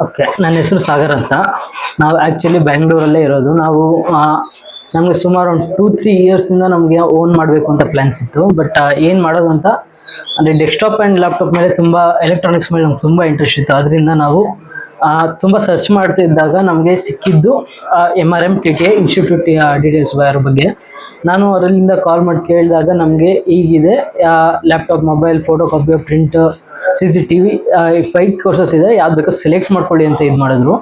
Okay, ನನ್ನ ಹೆಸರು ಸಾಗರ್ ಅಂತ. ನಾವು ಆ್ಯಕ್ಚುಲಿ ಬ್ಯಾಂಗ್ಳೂರಲ್ಲೇ ಇರೋದು. ನಾವು ನಮಗೆ ಸುಮಾರು ಒಂದು 2-3 ಇಯರ್ಸಿಂದ ನಮಗೆ ಓನ್ ಮಾಡಬೇಕು ಅಂತ ಪ್ಲ್ಯಾನ್ಸ್ ಇತ್ತು. ಬಟ್ ಏನು ಮಾಡೋದು ಅಂತ ಅಂದರೆ ಡೆಸ್ಕ್ಟಾಪ್ ಆ್ಯಂಡ್ ಲ್ಯಾಪ್ಟಾಪ್ ಮೇಲೆ ತುಂಬ ಎಲೆಕ್ಟ್ರಾನಿಕ್ಸ್ ಮೇಲೆ ನಮ್ಗೆ ತುಂಬ ಇಂಟ್ರೆಸ್ಟ್ ಇತ್ತು. ಅದರಿಂದ ನಾವು ತುಂಬ ಸರ್ಚ್ ಮಾಡ್ತಿದ್ದಾಗ ನಮಗೆ ಸಿಕ್ಕಿದ್ದು MRMTTI ಇನ್ಸ್ಟಿಟ್ಯೂಟ್ ಡೀಟೇಲ್ಸ್ ಅದರ ಬಗ್ಗೆ. ನಾನು ಅವರಲ್ಲಿಂದ ಕಾಲ್ ಮಾಡಿ ಕೇಳಿದಾಗ ನಮಗೆ ಈಗಿದೆ laptop, mobile, photo copy, print, CCTV 5 courses ಇದೆ, ಯಾವ್ದು ಬೇಕೋ ಸೆಲೆಕ್ಟ್ ಮಾಡ್ಕೊಳ್ಳಿ ಅಂತ ಇದು ಮಾಡಿದ್ರು.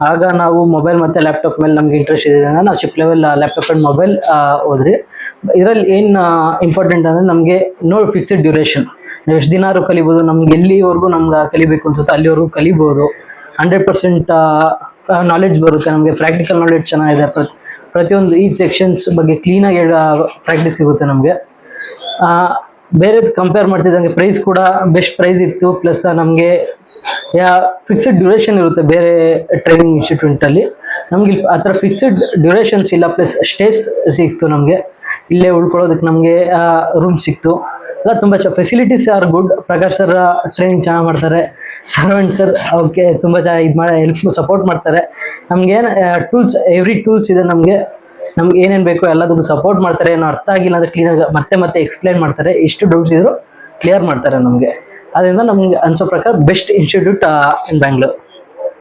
ಆಗ ನಾವು ಮೊಬೈಲ್ ಮತ್ತು ಲ್ಯಾಪ್ಟಾಪ್ ಮೇಲೆ ನಮಗೆ ಇಂಟ್ರೆಸ್ಟ್ ಇದೆ ಅಂದರೆ ನಾವು chip level laptop and mobile ಹೋದ್ರಿ. ಇದರಲ್ಲಿ ಏನು ಇಂಪಾರ್ಟೆಂಟ್ ಅಂದರೆ ನಮಗೆ ನೋ ಫಿಕ್ಸ್ಡ್ ಡ್ಯೂರೇಷನ್, ನಾವು ಎಷ್ಟು ದಿನಾರು ಕಲಿಬೋದು, ನಮ್ಗೆ ಎಲ್ಲಿವರೆಗೂ ನಮ್ಗೆ ಕಲಿಬೇಕು ಅನ್ಸುತ್ತೋ ಅಲ್ಲಿವರೆಗೂ ಕಲಿಬೋದು. 100% ನಾಲೆಡ್ಜ್ ಬರುತ್ತೆ ನಮಗೆ. ಪ್ರಾಕ್ಟಿಕಲ್ ನಾಲೆಡ್ಜ್ ಚೆನ್ನಾಗಿದೆ. ಪ್ರತಿಯೊಂದು ಈ ಸೆಕ್ಷನ್ಸ್ ಬಗ್ಗೆ ಕ್ಲೀನಾಗಿ ಪ್ರಾಕ್ಟೀಸ್ ಸಿಗುತ್ತೆ ನಮಗೆ. ಬೇರೆದು ಕಂಪೇರ್ ಮಾಡ್ತಿದ್ದಂಗೆ ಪ್ರೈಸ್ ಕೂಡ ಬೆಸ್ಟ್ ಪ್ರೈಸ್ ಇತ್ತು. ಪ್ಲಸ್ ನಮಗೆ ಫಿಕ್ಸ್ಡ್ ಡ್ಯೂರೇಷನ್ ಇರುತ್ತೆ ಬೇರೆ ಟ್ರೈನಿಂಗ್ ಇನ್ಸ್ಟಿಟ್ಯೂಟಲ್ಲಿ. ನಮ್ಗೆ ಇಲ್ಲಿ ಆ ಥರ ಫಿಕ್ಸ್ಡ್ ಡ್ಯೂರೇಷನ್ಸ್ ಇಲ್ಲ. ಪ್ಲಸ್ ಸ್ಟೇಸ್ ಸಿಕ್ತು ನಮಗೆ, ಇಲ್ಲೇ ಉಳ್ಕೊಳ್ಳೋದಕ್ಕೆ ನಮಗೆ ರೂಮ್ ಸಿಕ್ತು. ಎಲ್ಲ ತುಂಬ facilities are good. Prakash sir training ಚೆನ್ನಾಗಿ ಮಾಡ್ತಾರೆ. ಸರ್ವೆಂಟ್ ಸರ್ ಓಕೆ ತುಂಬ ಚೆನ್ನಾಗಿ ಇದು ಮಾಡಿ ಹೆಲ್ಪ್ ಸಪೋರ್ಟ್ ಮಾಡ್ತಾರೆ. ನಮಗೇನು ಟೂಲ್ಸ್, ಎವ್ರಿ ಟೂಲ್ಸ್ ಇದೆ ನಮಗೆ ಏನೇನು ಬೇಕೋ ಎಲ್ಲದಕ್ಕೂ ಸಪೋರ್ಟ್ ಮಾಡ್ತಾರೆ. ಏನೋ ಅರ್ಥ ಆಗಿಲ್ಲ ಅಂದರೆ ಕ್ಲೀನಾಗಿ ಮತ್ತೆ ಎಕ್ಸ್ಪ್ಲೈನ್ ಮಾಡ್ತಾರೆ. ಎಷ್ಟು ಡೌಟ್ಸ್ ಇದ್ದರೂ ಕ್ಲಿಯರ್ ಮಾಡ್ತಾರೆ ನಮಗೆ. ಅದರಿಂದ ನಮ್ಗೆ ಅನ್ಸೋ ಪ್ರಕಾರ ಬೆಸ್ಟ್ ಇನ್ಸ್ಟಿಟ್ಯೂಟ್ ಇನ್ ಬ್ಯಾಂಗ್ಳೂರ್.